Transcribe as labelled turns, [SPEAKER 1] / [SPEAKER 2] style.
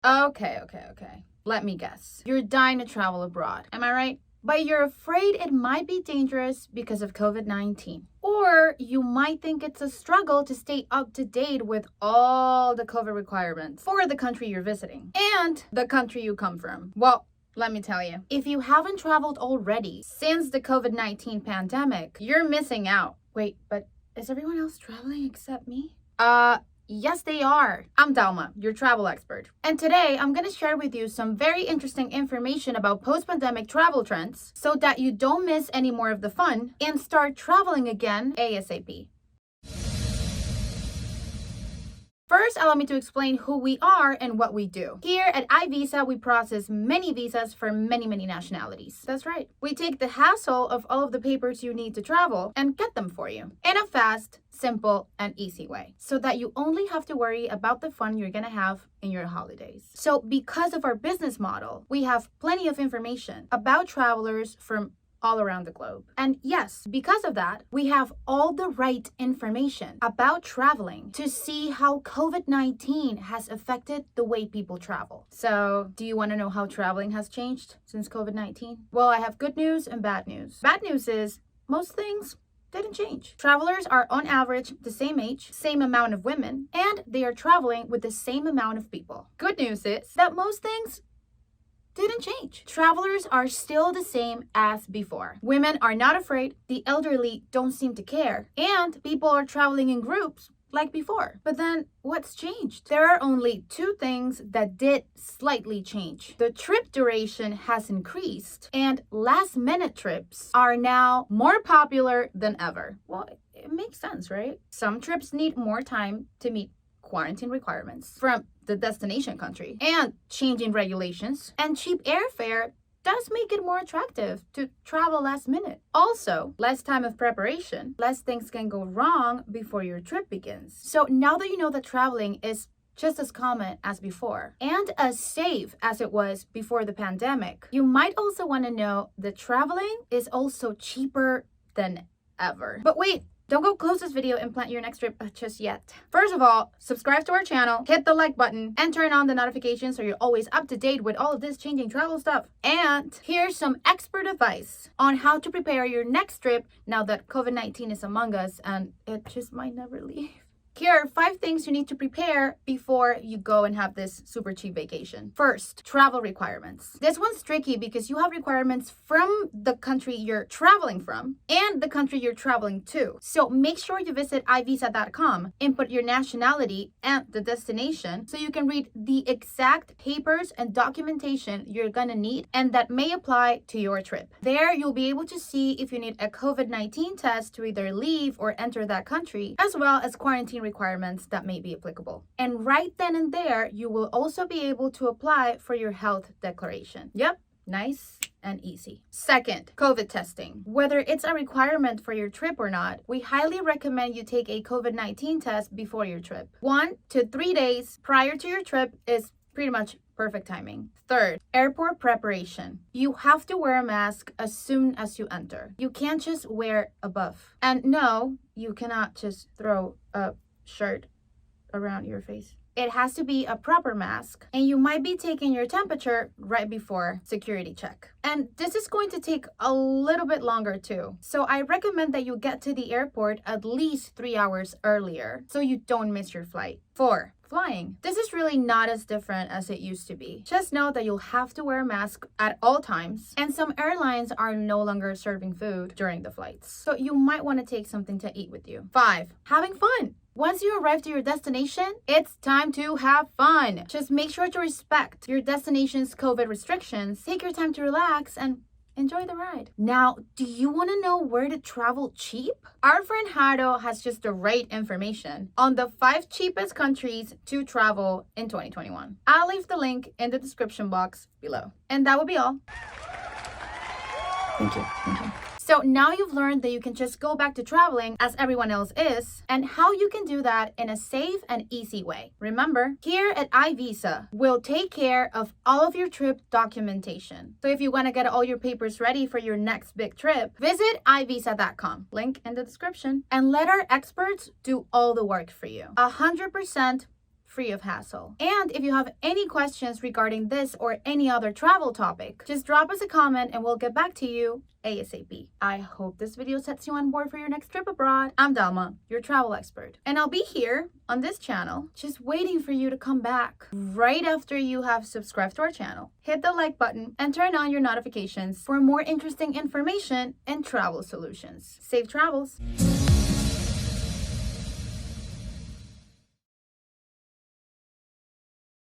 [SPEAKER 1] Okay. Let me guess. You're dying to travel abroad, am I right? But you're afraid it might be dangerous because of COVID-19. Or you might think it's a struggle to stay up to date with all the COVID requirements for the country you're visiting and the country you come from. Well, let me tell you, if you haven't traveled already since the COVID-19 pandemic, you're missing out. Wait, but is everyone else traveling except me? Yes, they are. I'm Dalma, your travel expert. And today, I'm going to share with you some very interesting information about post-pandemic travel trends so that you don't miss any more of the fun and start traveling again ASAP. First, allow me to explain who we are and what we do. Here at iVisa, we process many visas for many nationalities. That's right. We take the hassle of all of the papers you need to travel and get them for you in a fast, simple, and easy way so that you only have to worry about the fun you're gonna have in your holidays. So because of our business model, we have plenty of information about travelers from all around the globe. And yes, because of that, we have all the right information about traveling to see how COVID-19 has affected the way people travel. So, do you want to know how traveling has changed since COVID-19? Well, I have good news and bad news. Bad news is most things didn't change. Travelers are on average the same age, same amount of women, and they are traveling with the same amount of people. Good news is that most things didn't change. Travelers are still the same as before. Women are not afraid, the elderly don't seem to care, and people are traveling in groups like before. But then what's changed? There are only two things that did slightly change. The trip duration has increased, and last-minute trips are now more popular than ever. Well, it makes sense, right? Some trips need more time to meet quarantine requirements from the destination country and changing regulations, and cheap airfare does make it more attractive to travel last minute. Also, less time of preparation, less things can go wrong before your trip begins. So now that you know that traveling is just as common as before and as safe as it was before the pandemic, you might also want to know that traveling is also cheaper than ever. But wait, don't go close this video and plan your next trip just yet. First of all, subscribe to our channel, hit the like button, and turn on the notifications so you're always up to date with all of this changing travel stuff. And here's some expert advice on how to prepare your next trip now that COVID-19 is among us and it just might never leave. Here are 5 things you need to prepare before you go and have this super cheap vacation. First, travel requirements. This one's tricky because you have requirements from the country you're traveling from and the country you're traveling to. So make sure you visit iVisa.com, input your nationality and the destination so you can read the exact papers and documentation you're gonna need and that may apply to your trip. There, you'll be able to see if you need a COVID-19 test to either leave or enter that country, as well as quarantine requirements that may be applicable. And right then and there, you will also be able to apply for your health declaration. Yep, nice and easy. Second, COVID testing. Whether it's a requirement for your trip or not, we highly recommend you take a COVID-19 test before your trip. 1 to 3 days prior to your trip is pretty much perfect timing. Third, airport preparation. You have to wear a mask as soon as you enter. You can't just wear a buff. And no, you cannot just throw a shirt around your face. It has to be a proper mask, and you might be taking your temperature right before security check. And this is going to take a little bit longer too. So I recommend that you get to the airport at least 3 hours earlier so you don't miss your flight. 4, flying. This is really not as different as it used to be. Just know that you'll have to wear a mask at all times, and some airlines are no longer serving food during the flights. So you might want to take something to eat with you. 5, having fun. Once you arrive to your destination, it's time to have fun. Just make sure to respect your destination's COVID restrictions, take your time to relax, and enjoy the ride. Now, do you want to know where to travel cheap? Our friend Hado has just the right information on the 5 cheapest countries to travel in 2021. I'll leave the link in the description box below. And that will be all. Thank you. So now you've learned that you can just go back to traveling as everyone else is, and how you can do that in a safe and easy way. Remember, here at iVisa, we'll take care of all of your trip documentation. So if you want to get all your papers ready for your next big trip, visit iVisa.com, link in the description, and let our experts do all the work for you. 100% free of hassle. And if you have any questions regarding this or any other travel topic, just drop us a comment and we'll get back to you ASAP. I hope this video sets you on board for your next trip abroad. I'm Dalma, your travel expert, and I'll be here on this channel just waiting for you to come back right after you have subscribed to our channel. Hit the like button and turn on your notifications for more interesting information and travel solutions. Safe travels!